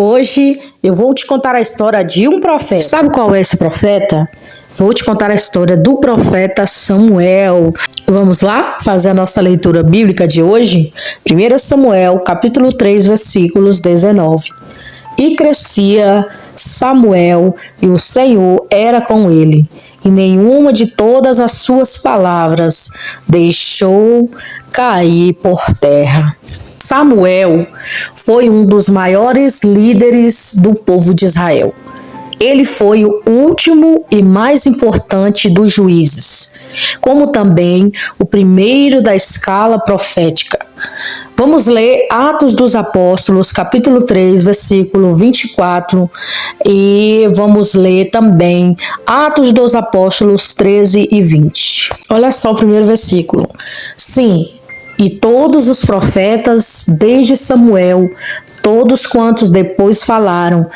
Hoje eu vou te contar a história de um profeta. Sabe qual é esse profeta? Vou te contar a história do profeta Samuel. Vamos lá fazer a nossa leitura bíblica de hoje? 1 Samuel, capítulo 3, versículos 19. E crescia Samuel, e o Senhor era com ele, e nenhuma de todas as suas palavras deixou cair por terra. Samuel foi um dos maiores líderes do povo de Israel. Ele foi o último e mais importante dos juízes, como também o primeiro da escala profética. Vamos ler Atos dos Apóstolos, capítulo 3, versículo 24, e vamos ler também Atos dos Apóstolos 13 e 20. Olha só o primeiro versículo. Sim, e todos os profetas, desde Samuel, todos quantos depois falaram,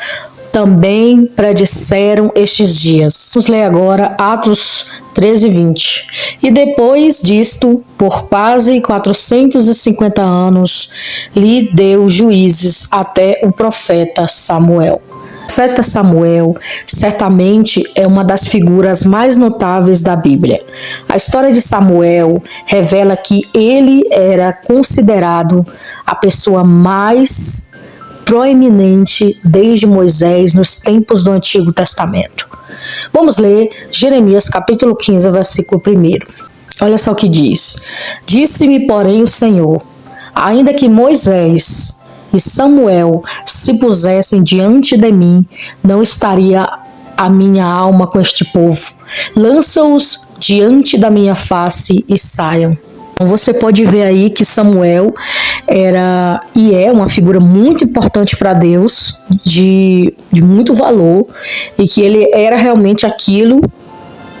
também predisseram estes dias. Vamos ler agora Atos 13, 20. E depois disto, por quase 450 anos, lhe deu juízes até o profeta Samuel. O profeta Samuel certamente é uma das figuras mais notáveis da Bíblia. A história de Samuel revela que ele era considerado a pessoa mais proeminente desde Moisés nos tempos do Antigo Testamento. Vamos ler Jeremias capítulo 15, versículo 1. Olha só o que diz. Disse-me, porém, o Senhor, ainda que Moisés e Samuel se pusessem diante de mim, não estaria a minha alma com este povo. Lança-os diante da minha face e saiam. Você pode ver aí que Samuel era e é uma figura muito importante para Deus, de muito valor, e que ele era realmente aquilo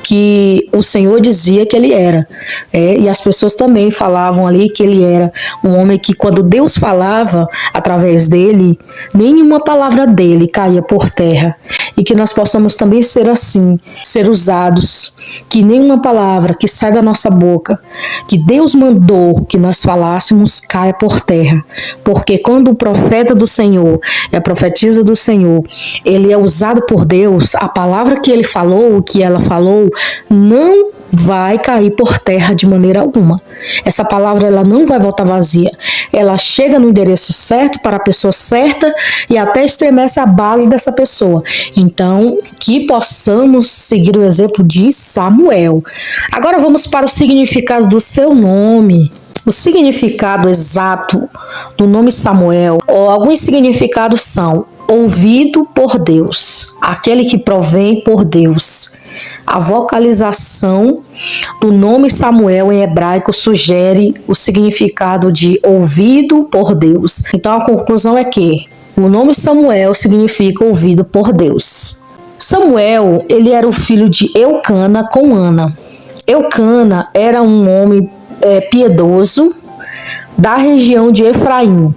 que o Senhor dizia que ele era. E as pessoas também falavam ali que ele era um homem que, quando Deus falava através dele, nenhuma palavra dele caía por terra. E que nós possamos também ser assim, ser usados, que nenhuma palavra que sai da nossa boca, que Deus mandou que nós falássemos, caia por terra. Porque quando o profeta do Senhor e a profetisa do Senhor, ele é usado por Deus, a palavra que ele falou, o que ela falou, não vai cair por terra de maneira alguma. Essa palavra ela não vai voltar vazia. Ela chega no endereço certo, para a pessoa certa, e até estremece a base dessa pessoa. Então, que possamos seguir o exemplo de Samuel. Agora vamos para o significado do seu nome. O significado exato do nome Samuel, ou alguns significados são: ouvido por Deus, aquele que provém por Deus. A vocalização do nome Samuel em hebraico sugere o significado de ouvido por Deus. Então a conclusão é que o nome Samuel significa ouvido por Deus. Samuel, ele era o filho de Eucana com Ana. Eucana era um homem piedoso da região de Efraim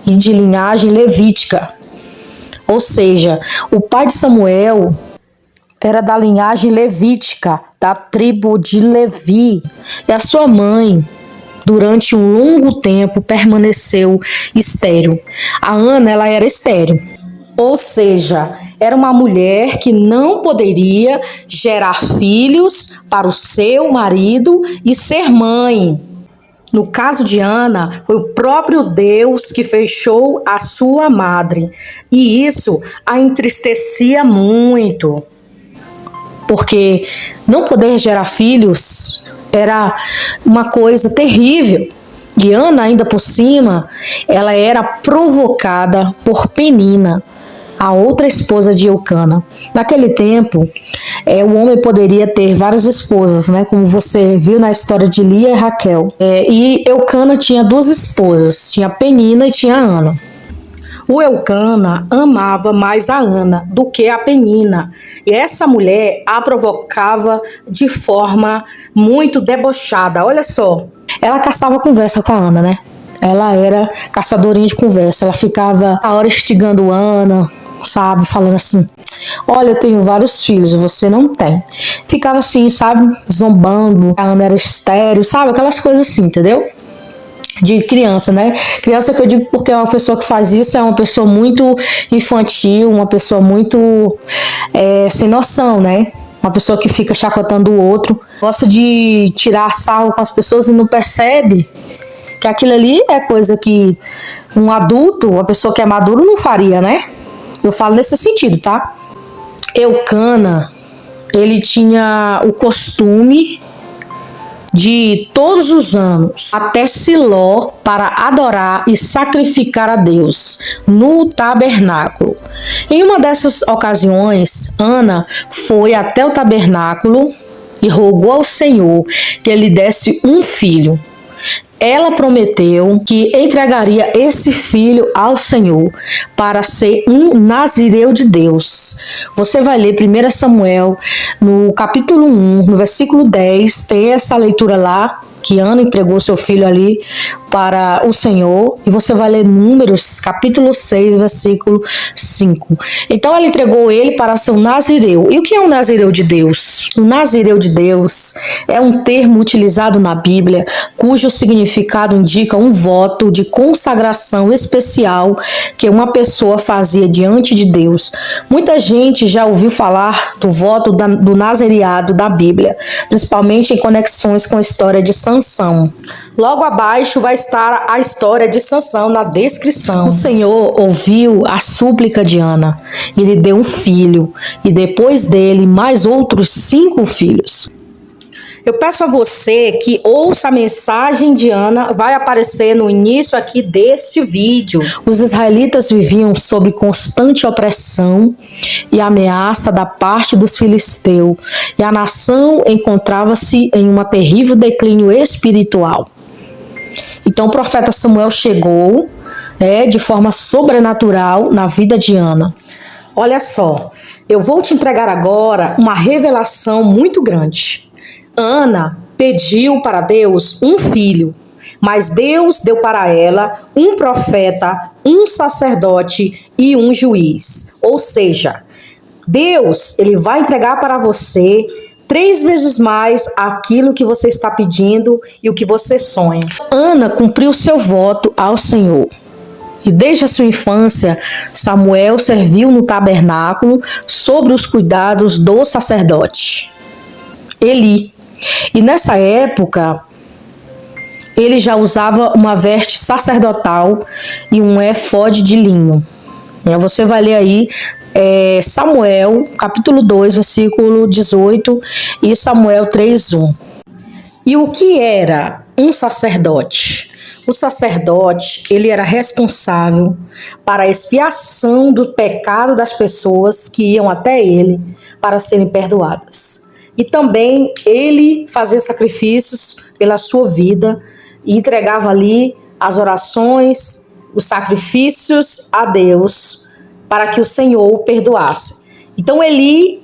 e de linhagem levítica. Ou seja, o pai de Samuel era da linhagem levítica, da tribo de Levi. E a sua mãe, durante um longo tempo, permaneceu estéril. A Ana, ela era estéril. Ou seja, era uma mulher que não poderia gerar filhos para o seu marido e ser mãe. No caso de Ana, foi o próprio Deus que fechou a sua madre. E isso a entristecia muito. Porque não poder gerar filhos era uma coisa terrível. E Ana, ainda por cima, ela era provocada por Penina, a outra esposa de Eucana. Naquele tempo, o homem poderia ter várias esposas, né? Como você viu na história de Lia e Raquel. E Eucana tinha duas esposas, tinha Penina e tinha Ana. O Eucana amava mais a Ana do que a Penina. E essa mulher a provocava de forma muito debochada. Olha só, ela caçava conversa com a Ana, né? Ela era caçadorinha de conversa. Ela ficava a hora instigando Ana, sabe? Falando assim: olha, eu tenho vários filhos, você não tem. Ficava assim, sabe? Zombando. A Ana era estéril, sabe? Aquelas coisas assim, entendeu? de criança, né? Criança que eu digo porque é uma pessoa que faz isso, é uma pessoa muito infantil, uma pessoa muito sem noção, né? Uma pessoa que fica chacotando o outro, gosta de tirar sarro com as pessoas e não percebe que aquilo ali é coisa que um adulto, uma pessoa que é maduro, não faria, né? Eu falo nesse sentido, tá? Eucana, ele tinha o costume de todos os anos até Siló para adorar e sacrificar a Deus no tabernáculo. Em uma dessas ocasiões, Ana foi até o tabernáculo e rogou ao Senhor que ele desse um filho. Ela prometeu que entregaria esse filho ao Senhor para ser um nazireu de Deus. Você vai ler 1 Samuel, no capítulo 1, no versículo 10, tem essa leitura lá, que Ana entregou seu filho ali para o Senhor, e você vai ler Números, capítulo 6, versículo 5. Então ela entregou ele para ser um nazireu. E o que é um nazireu de Deus? O nazireu de Deus é um termo utilizado na Bíblia, cujo significado indica um voto de consagração especial que uma pessoa fazia diante de Deus. Muita gente já ouviu falar do voto do nazireado da Bíblia, principalmente em conexões com a história de Sansão. Logo abaixo vai estar a história de Sansão na descrição. O Senhor ouviu a súplica de Ana e lhe deu um filho, e depois dele mais outros 5 filhos. Eu peço a você que ouça a mensagem de Ana, vai aparecer no início aqui deste vídeo. Os israelitas viviam sob constante opressão e ameaça da parte dos filisteus, e a nação encontrava-se em um terrível declínio espiritual. Então o profeta Samuel chegou de forma sobrenatural na vida de Ana. Olha só, eu vou te entregar agora uma revelação muito grande. Ana pediu para Deus um filho, mas Deus deu para ela um profeta, um sacerdote e um juiz. Ou seja, Deus, ele vai entregar para você 3 vezes mais aquilo que você está pedindo e o que você sonha. Ana cumpriu seu voto ao Senhor. E desde a sua infância, Samuel serviu no tabernáculo sob os cuidados do sacerdote Eli. E nessa época, ele já usava uma veste sacerdotal e um éfode de linho. Você vai ler aí Samuel, capítulo 2, versículo 18 e Samuel 3:1. E o que era um sacerdote? O sacerdote, ele era responsável para a expiação do pecado das pessoas que iam até ele para serem perdoadas. E também ele fazia sacrifícios pela sua vida e entregava ali as orações, os sacrifícios a Deus para que o Senhor o perdoasse. Então ele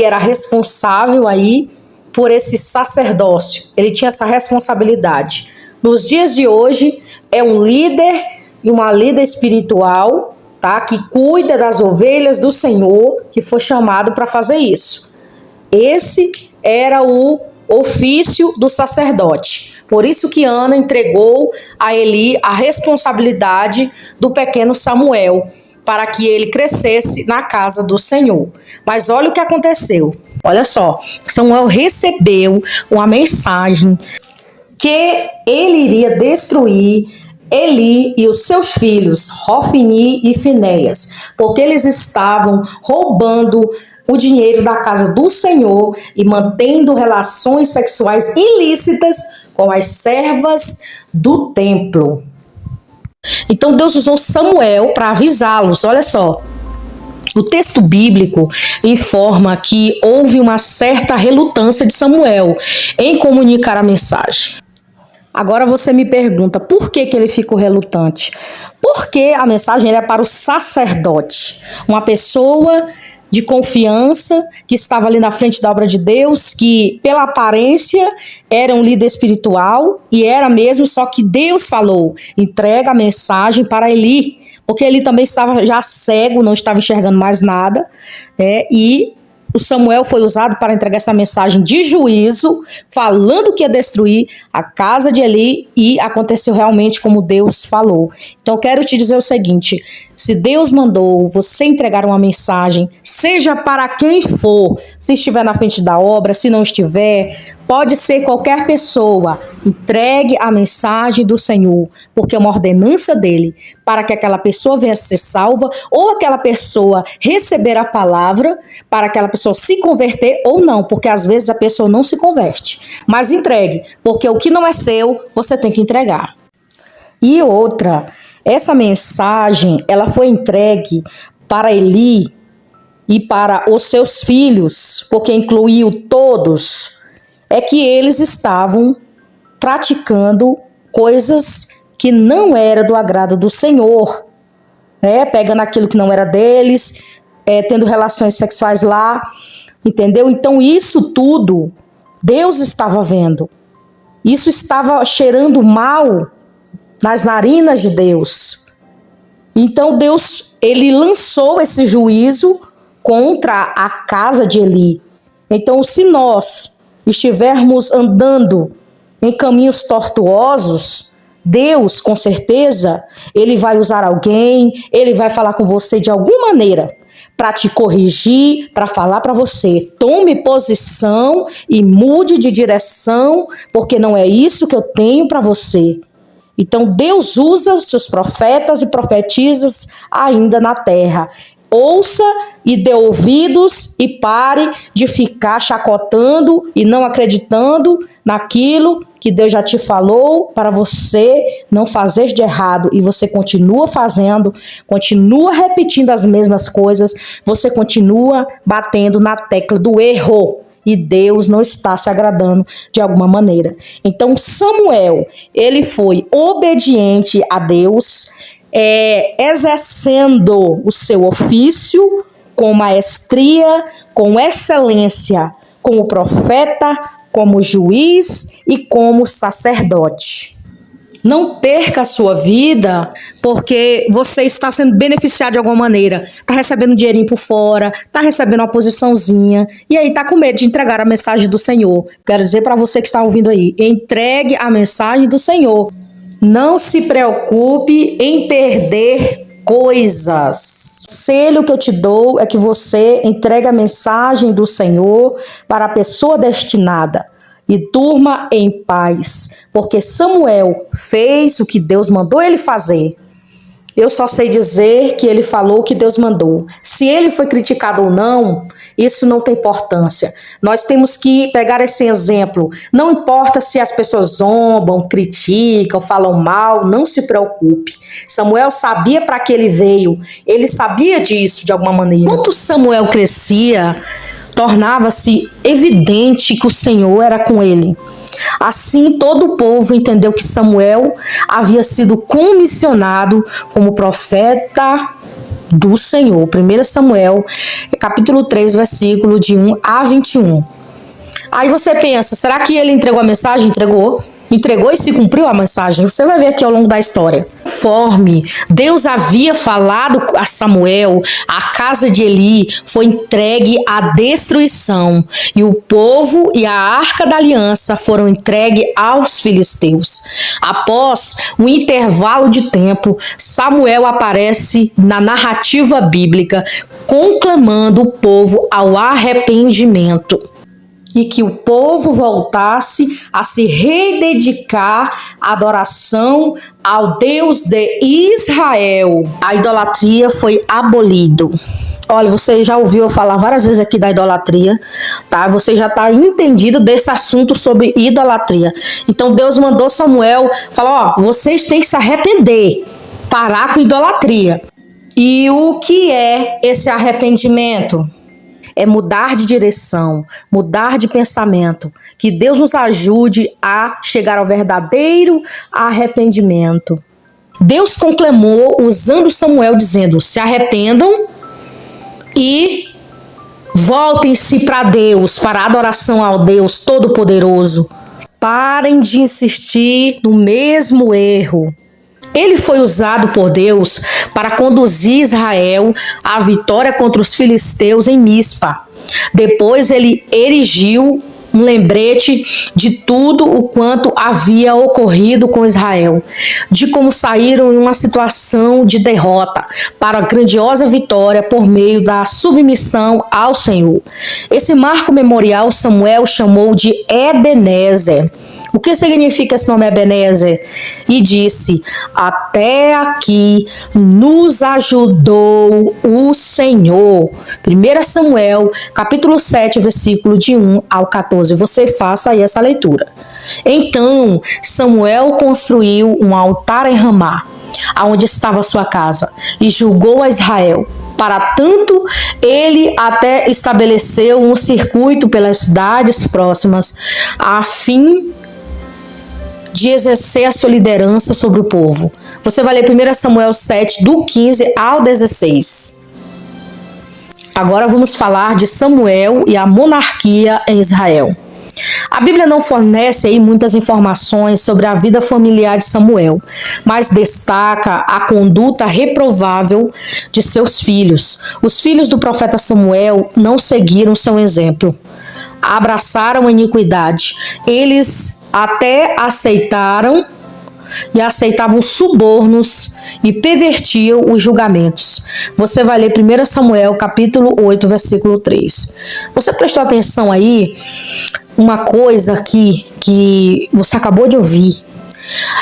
era responsável aí por esse sacerdócio. Ele tinha essa responsabilidade. Nos dias de hoje é um líder e uma líder espiritual, tá? Que cuida das ovelhas do Senhor, que foi chamado para fazer isso. Esse era o ofício do sacerdote. Por isso que Ana entregou a Eli a responsabilidade do pequeno Samuel, para que ele crescesse na casa do Senhor. Mas olha o que aconteceu. Olha só, Samuel recebeu uma mensagem que ele iria destruir Eli e os seus filhos, Hofni e Finéias, porque eles estavam roubando o dinheiro da casa do Senhor e mantendo relações sexuais ilícitas com as servas do templo. Então Deus usou Samuel para avisá-los. Olha só, o texto bíblico informa que houve uma certa relutância de Samuel em comunicar a mensagem. Agora você me pergunta, por que ele ficou relutante? Porque a mensagem era para o sacerdote, uma pessoa de confiança, que estava ali na frente da obra de Deus, que pela aparência era um líder espiritual, e era mesmo, só que Deus falou, entrega a mensagem para Eli, porque ele também estava já cego, não estava enxergando mais nada, e o Samuel foi usado para entregar essa mensagem de juízo, falando que ia destruir a casa de Eli, e aconteceu realmente como Deus falou. Então eu quero te dizer o seguinte: se Deus mandou você entregar uma mensagem, seja para quem for, se estiver na frente da obra, se não estiver, pode ser qualquer pessoa, entregue a mensagem do Senhor, porque é uma ordenança dele, para que aquela pessoa venha ser salva, ou aquela pessoa receber a palavra, para aquela pessoa se converter ou não, porque às vezes a pessoa não se converte. Mas entregue, porque o que não é seu, você tem que entregar. E outra, essa mensagem, ela foi entregue para Eli e para os seus filhos, porque incluiu todos. É que eles estavam praticando coisas que não era do agrado do Senhor, né? Pegando aquilo que não era deles, tendo relações sexuais lá, entendeu? Então isso tudo Deus estava vendo. Isso estava cheirando mal nas narinas de Deus. Então Deus, ele lançou esse juízo contra a casa de Eli. Então, se nós estivermos andando em caminhos tortuosos, Deus, com certeza, ele vai usar alguém, ele vai falar com você de alguma maneira para te corrigir, para falar para você: tome posição e mude de direção, porque não é isso que eu tenho para você. Então Deus usa os seus profetas e profetisas ainda na terra. Ouça e dê ouvidos e pare de ficar chacotando e não acreditando naquilo que Deus já te falou para você não fazer de errado. E você continua fazendo, continua repetindo as mesmas coisas, você continua batendo na tecla do erro. E Deus não está se agradando de alguma maneira. Então Samuel, ele foi obediente a Deus, exercendo o seu ofício com maestria, com excelência, como profeta, como juiz e como sacerdote. Não perca a sua vida porque você está sendo beneficiado de alguma maneira. Está recebendo um dinheirinho por fora, está recebendo uma posiçãozinha e aí está com medo de entregar a mensagem do Senhor. Quero dizer para você que está ouvindo aí, entregue a mensagem do Senhor. Não se preocupe em perder coisas. O conselho que eu te dou é que você entregue a mensagem do Senhor para a pessoa destinada e durma em paz, porque Samuel fez o que Deus mandou ele fazer. Eu só sei dizer que ele falou o que Deus mandou. Se ele foi criticado ou não, isso não tem importância. Nós temos que pegar esse exemplo. Não importa se as pessoas zombam, criticam, falam mal, não se preocupe. Samuel sabia para que ele veio. Ele sabia disso de alguma maneira. Enquanto Samuel crescia, tornava-se evidente que o Senhor era com ele. Assim, todo o povo entendeu que Samuel havia sido comissionado como profeta do Senhor. 1 Samuel, capítulo 3, versículo de 1 a 21. Aí você pensa, será que ele entregou a mensagem? Entregou e se cumpriu a mensagem. Você vai ver aqui ao longo da história. Conforme Deus havia falado a Samuel, a casa de Eli foi entregue à destruição. E o povo e a arca da aliança foram entregues aos filisteus. Após um intervalo de tempo, Samuel aparece na narrativa bíblica, conclamando o povo ao arrependimento. E que o povo voltasse a se rededicar à adoração ao Deus de Israel. A idolatria foi abolida. Olha, você já ouviu eu falar várias vezes aqui da idolatria, tá? Você já está entendido desse assunto sobre idolatria. Então Deus mandou Samuel falar, vocês têm que se arrepender, parar com idolatria. E o que é esse arrependimento? É mudar de direção, mudar de pensamento. Que Deus nos ajude a chegar ao verdadeiro arrependimento. Deus conclamou usando Samuel dizendo, se arrependam e voltem-se para Deus, para a adoração ao Deus Todo-Poderoso. Parem de insistir no mesmo erro. Ele foi usado por Deus para conduzir Israel à vitória contra os filisteus em Mispa. Depois ele erigiu um lembrete de tudo o quanto havia ocorrido com Israel, de como saíram em uma situação de derrota para a grandiosa vitória por meio da submissão ao Senhor. Esse marco memorial Samuel chamou de Ebenezer. O que significa esse nome Ebenezer? E disse: até aqui nos ajudou o Senhor. 1 Samuel, capítulo 7, versículo de 1 ao 14. Você faça aí essa leitura. Então, Samuel construiu um altar em Ramá, aonde estava sua casa, e julgou a Israel. Para tanto, ele até estabeleceu um circuito pelas cidades próximas, a fim de exercer a sua liderança sobre o povo. Você vai ler 1 Samuel 7, do 15 ao 16. Agora vamos falar de Samuel e a monarquia em Israel. A Bíblia não fornece aí muitas informações sobre a vida familiar de Samuel, mas destaca a conduta reprovável de seus filhos. Os filhos do profeta Samuel não seguiram seu exemplo. Abraçaram a iniquidade. Eles até aceitavam subornos e pervertiam os julgamentos. Você vai ler 1 Samuel, capítulo 8, versículo 3. Você prestou atenção aí? Uma coisa que você acabou de ouvir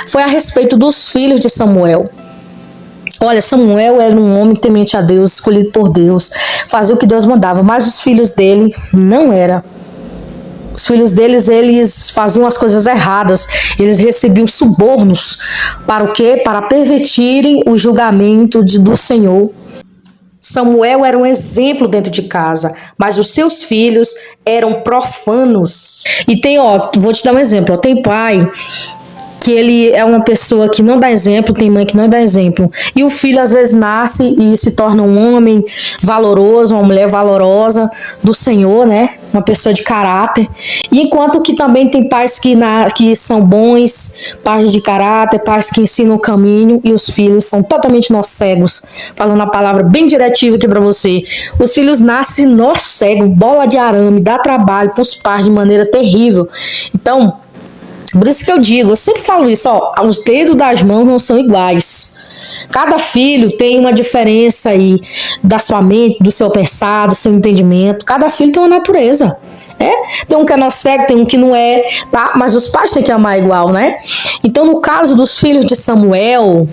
foi a respeito dos filhos de Samuel. Olha, Samuel era um homem temente a Deus, escolhido por Deus, fazia o que Deus mandava, mas os filhos dele não eram. Os filhos deles, eles faziam as coisas erradas, eles recebiam subornos. Para o quê? Para pervertirem o julgamento do Senhor. Samuel era um exemplo dentro de casa, mas os seus filhos eram profanos. E vou te dar um exemplo, tem pai que ele é uma pessoa que não dá exemplo, tem mãe que não dá exemplo. E o filho às vezes nasce e se torna um homem valoroso, uma mulher valorosa do Senhor, né? Uma pessoa de caráter. E enquanto que também tem pais que são bons, pais de caráter, pais que ensinam o caminho, e os filhos são totalmente nós cegos. Falando a palavra bem diretiva aqui para você. Os filhos nascem nós cegos, bola de arame, dá trabalho para os pais de maneira terrível. Então, por isso que eu sempre falo isso, os dedos das mãos não são iguais. Cada filho tem uma diferença aí da sua mente, do seu pensar, do seu entendimento. Cada filho tem uma natureza. Tem um que é nó cego, tem um que não é, tá? Mas os pais têm que amar igual, né? Então, no caso dos filhos de Samuel,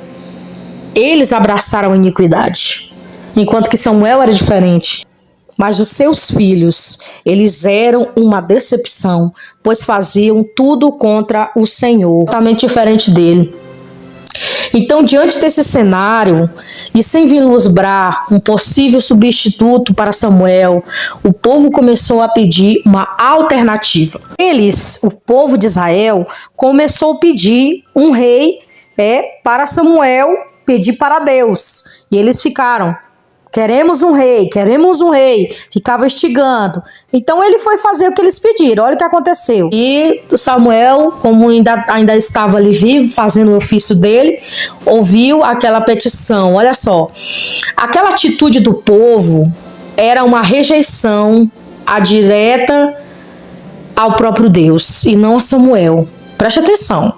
eles abraçaram a iniquidade, enquanto que Samuel era diferente. Mas os seus filhos, eles eram uma decepção, pois faziam tudo contra o Senhor, totalmente diferente dele. Então, diante desse cenário, e sem vislumbrar um possível substituto para Samuel, o povo começou a pedir uma alternativa. O povo de Israel, começou a pedir um rei para Samuel pedir para Deus. E eles ficaram: queremos um rei, ficava instigando. Então ele foi fazer o que eles pediram, olha o que aconteceu. E Samuel, como ainda estava ali vivo, fazendo o ofício dele, ouviu aquela petição. Olha só, aquela atitude do povo era uma rejeição direta ao próprio Deus e não a Samuel. Preste atenção.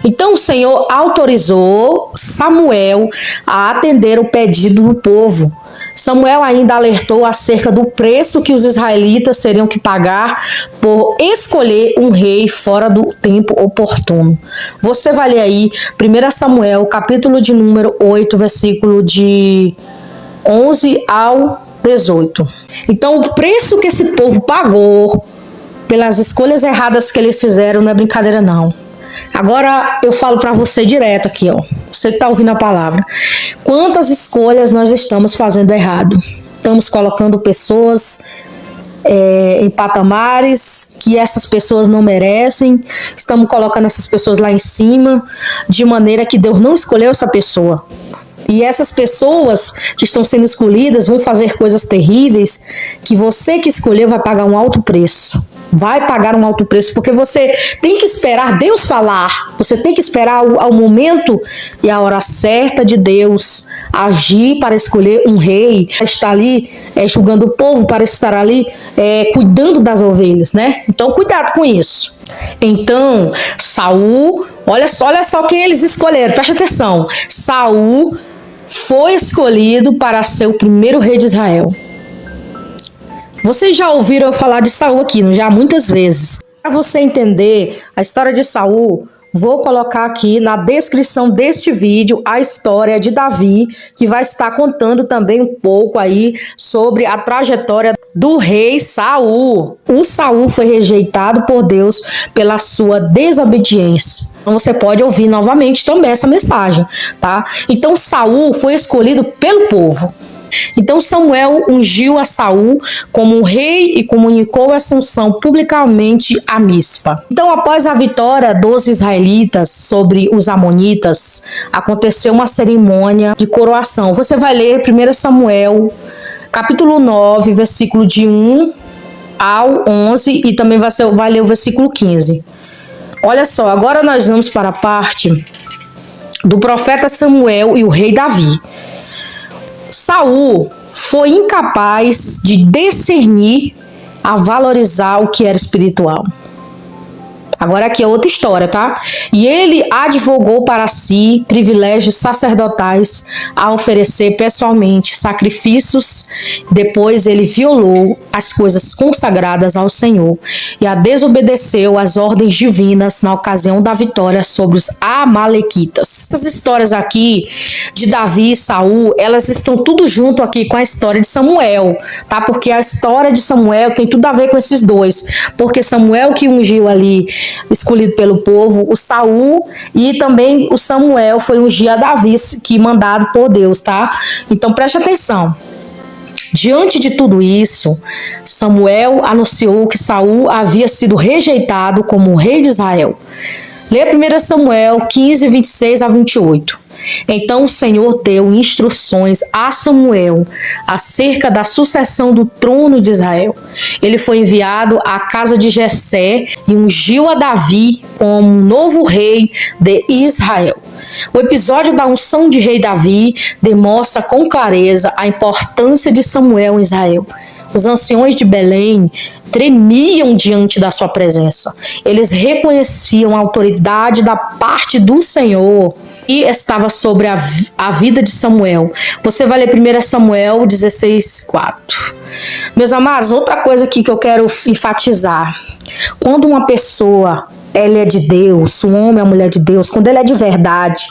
Então o Senhor autorizou Samuel a atender o pedido do povo. Samuel ainda alertou acerca do preço que os israelitas teriam que pagar por escolher um rei fora do tempo oportuno. Você vai ler aí 1 Samuel, capítulo de número 8, versículo de 11 ao 18. Então o preço que esse povo pagou pelas escolhas erradas que eles fizeram não é brincadeira não. Agora eu falo para você direto aqui, você que está ouvindo a palavra. Quantas escolhas nós estamos fazendo errado? Estamos colocando pessoas em patamares que essas pessoas não merecem. Estamos colocando essas pessoas lá em cima, de maneira que Deus não escolheu essa pessoa. E essas pessoas que estão sendo escolhidas vão fazer coisas terríveis que você que escolheu vai pagar um alto preço. vai pagar um alto preço, porque você tem que esperar Deus falar, você tem que esperar ao momento e a hora certa de Deus agir para escolher um rei, para estar ali julgando o povo, para estar ali cuidando das ovelhas, né? Então cuidado com isso. Então Saul, olha só quem eles escolheram, presta atenção. Saul foi escolhido para ser o primeiro rei de Israel. Vocês já ouviram eu falar de Saul aqui, não já? Muitas vezes. Para você entender a história de Saul, vou colocar aqui na descrição deste vídeo a história de Davi, que vai estar contando também um pouco aí sobre a trajetória do rei Saul. O Saul foi rejeitado por Deus pela sua desobediência. Então você pode ouvir novamente também essa mensagem, tá? Então Saul foi escolhido pelo povo. Então Samuel ungiu a Saul como rei e comunicou essa unção publicamente a Mispa. Então, após a vitória dos israelitas sobre os amonitas, aconteceu uma cerimônia de coroação. Você vai ler 1 Samuel, capítulo 9, versículo de 1 ao 11 e também vai ler o versículo 15. Olha só, agora nós vamos para a parte do profeta Samuel e o rei Davi. Saul foi incapaz de discernir a valorizar o que era espiritual. Agora aqui é outra história, tá? E ele advogou para si privilégios sacerdotais a oferecer pessoalmente sacrifícios. Depois ele violou as coisas consagradas ao Senhor e desobedeceu às ordens divinas na ocasião da vitória sobre os amalequitas. Essas histórias aqui de Davi e Saul, elas estão tudo junto aqui com a história de Samuel, tá? Porque a história de Samuel tem tudo a ver com esses dois, porque Samuel que ungiu ali, escolhido pelo povo, o Saul, e também o Samuel foi ungir a Davi, que mandado por Deus, tá? Então preste atenção. Diante de tudo isso, Samuel anunciou que Saul havia sido rejeitado como rei de Israel. Lê 1 Samuel 15, 26 a 28. Então o Senhor deu instruções a Samuel acerca da sucessão do trono de Israel. Ele foi enviado à casa de Jessé e ungiu a Davi como novo rei de Israel. O episódio da unção de rei Davi demonstra com clareza a importância de Samuel em Israel. Os anciões de Belém tremiam diante da sua presença. Eles reconheciam a autoridade da parte do Senhor e estava sobre a vida de Samuel. Você vai ler 1 Samuel 16, 4. Meus amados, outra coisa aqui que eu quero enfatizar. Quando uma pessoa ela é de Deus, um homem ou mulher de Deus, quando ele é de verdade,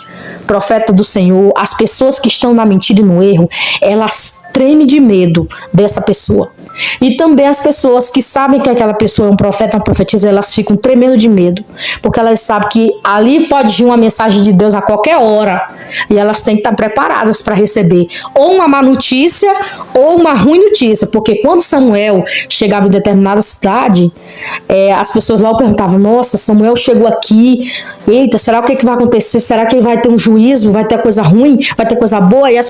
profeta do Senhor, as pessoas que estão na mentira e no erro, elas tremem de medo dessa pessoa. E também as pessoas que sabem que aquela pessoa é um profeta, uma profetisa, elas ficam tremendo de medo, porque elas sabem que ali pode vir uma mensagem de Deus a qualquer hora, e elas têm que estar preparadas para receber ou uma má notícia ou uma ruim notícia, porque quando Samuel chegava em determinada cidade, as pessoas lá perguntavam: nossa, Samuel chegou aqui, eita, será o que vai acontecer? Será que vai ter um juízo? Vai ter coisa ruim? Vai ter coisa boa? E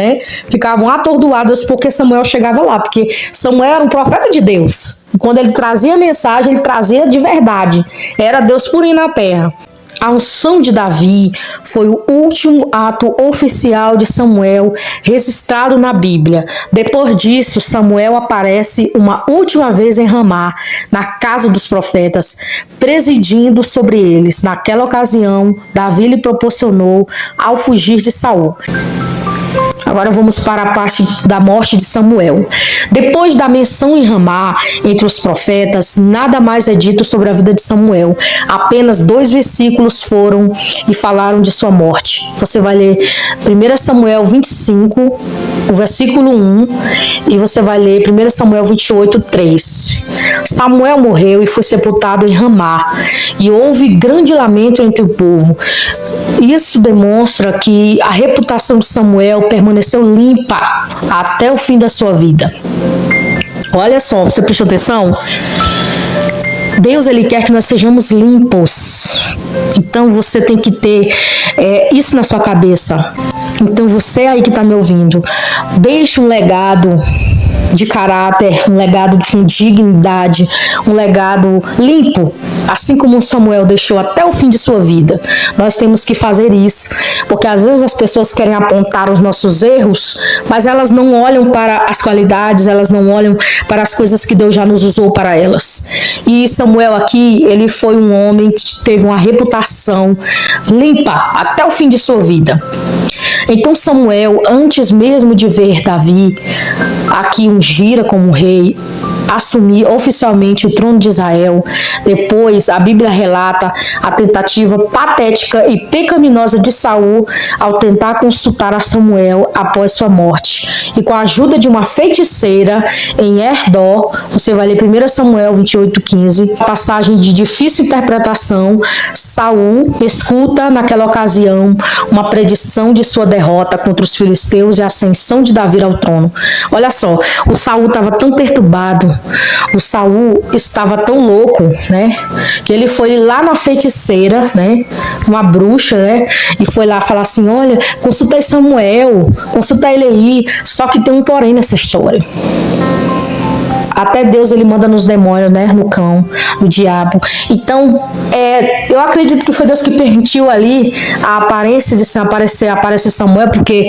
ficavam atordoadas porque Samuel chegava lá, porque Samuel era um profeta de Deus. E quando ele trazia a mensagem, ele trazia de verdade. Era Deus purinho na terra. A unção de Davi foi o último ato oficial de Samuel registrado na Bíblia. Depois disso, Samuel aparece uma última vez em Ramá, na casa dos profetas, presidindo sobre eles. Naquela ocasião, Davi lhe proporcionou ao fugir de Saul. Agora vamos para a parte da morte de Samuel. Depois da menção em Ramá entre os profetas, nada mais é dito sobre a vida de Samuel. Apenas 2 versículos foram e falaram de sua morte. Você vai ler 1 Samuel 25, o versículo 1, e você vai ler 1 Samuel 28, 3. Samuel morreu e foi sepultado em Ramá, e houve grande lamento entre o povo. Isso demonstra que a reputação de Samuel permaneceu limpa até o fim da sua vida. Olha só, você prestou atenção? Deus, ele quer que nós sejamos limpos. Então você tem que ter isso na sua cabeça. Então você aí que está me ouvindo, deixe um legado de caráter, um legado com dignidade, um legado limpo, assim como Samuel deixou até o fim de sua vida. Nós temos que fazer isso, porque às vezes as pessoas querem apontar os nossos erros, mas elas não olham para as qualidades, elas não olham para as coisas que Deus já nos usou para elas. E Samuel aqui, ele foi um homem que teve uma reputação limpa até o fim de sua vida. Então Samuel, antes mesmo de ver Davi aqui ungir como rei, assumir oficialmente o trono de Israel, depois a Bíblia relata a tentativa patética e pecaminosa de Saul ao tentar consultar a Samuel após sua morte. E com a ajuda de uma feiticeira em Erdó, você vai ler 1 Samuel 28:15, passagem de difícil interpretação, Saul escuta naquela ocasião uma predição de sua derrota contra os filisteus e a ascensão de Davi ao trono. Olha só, o Saul estava tão perturbado, o Saul estava tão louco, né, que ele foi lá na feiticeira, né, uma bruxa, né, e foi lá falar assim: olha, consultei Samuel, consulta ele aí, só que tem um porém nessa história. Até Deus, ele manda nos demônios, né, no cão, no diabo. Então, eu acredito que foi Deus que permitiu ali a aparência de aparecer Samuel, porque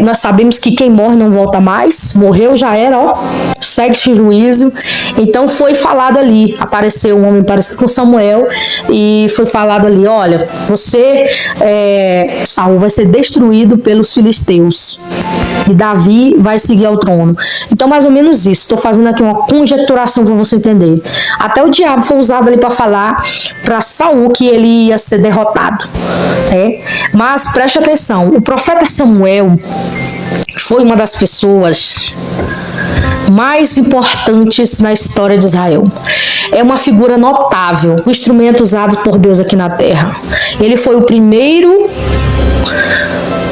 nós sabemos que quem morre não volta mais, morreu, já era, ó, segue-se juízo. Então foi falado ali, apareceu um homem parecido com Samuel e foi falado ali: olha, você, Saul, vai ser destruído pelos filisteus e Davi vai seguir ao trono. Então, mais ou menos isso. Estou fazendo aqui uma conjecturação para você entender. Até o diabo foi usado ali para falar para Saul que ele ia ser derrotado. Mas preste atenção, o profeta Samuel foi uma das pessoas mais importantes na história de Israel. É uma figura notável, um instrumento usado por Deus aqui na terra. Ele foi o primeiro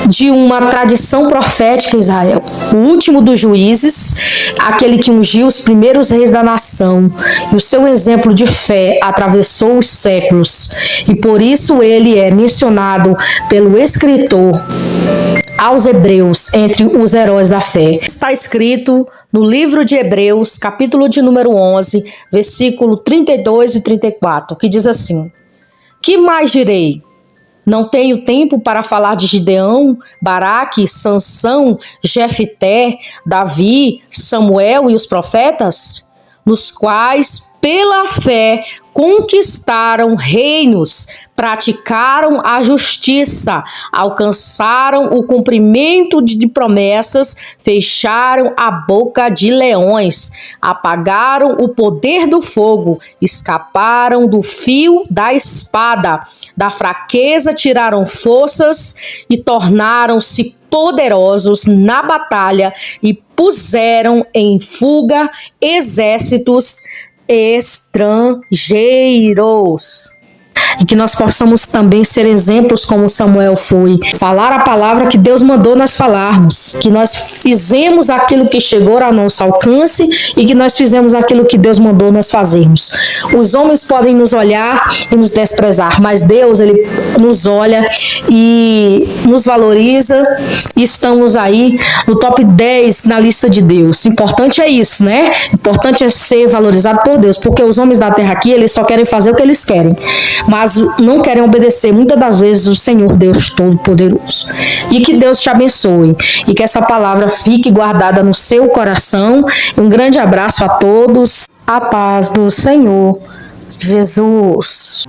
de uma tradição profética em Israel, o último dos juízes, aquele que ungiu os primeiros reis da nação, e o seu exemplo de fé atravessou os séculos, e por isso ele é mencionado pelo escritor aos Hebreus entre os heróis da fé. Está escrito no livro de Hebreus, capítulo de número 11, versículo 32 e 34, que diz assim: que mais direi? Não tenho tempo para falar de Gideão, Baraque, Sansão, Jefté, Davi, Samuel e os profetas, nos quais, pela fé, conquistaram reinos, praticaram a justiça, alcançaram o cumprimento de promessas, fecharam a boca de leões, apagaram o poder do fogo, escaparam do fio da espada, da fraqueza tiraram forças e tornaram-se poderosos na batalha e puseram em fuga exércitos estrangeiros. E que nós possamos também ser exemplos como Samuel foi. Falar a palavra que Deus mandou nós falarmos. Que nós fizemos aquilo que chegou ao nosso alcance e que nós fizemos aquilo que Deus mandou nós fazermos. Os homens podem nos olhar e nos desprezar, mas Deus, ele nos olha e nos valoriza e estamos aí no top 10 na lista de Deus. Importante é isso, né? Importante é ser valorizado por Deus, porque os homens da terra aqui, eles só querem fazer o que eles querem, mas não querem obedecer muitas das vezes o Senhor Deus Todo-Poderoso. E que Deus te abençoe e que essa palavra fique guardada no seu coração. Um grande abraço a todos. A paz do Senhor Jesus.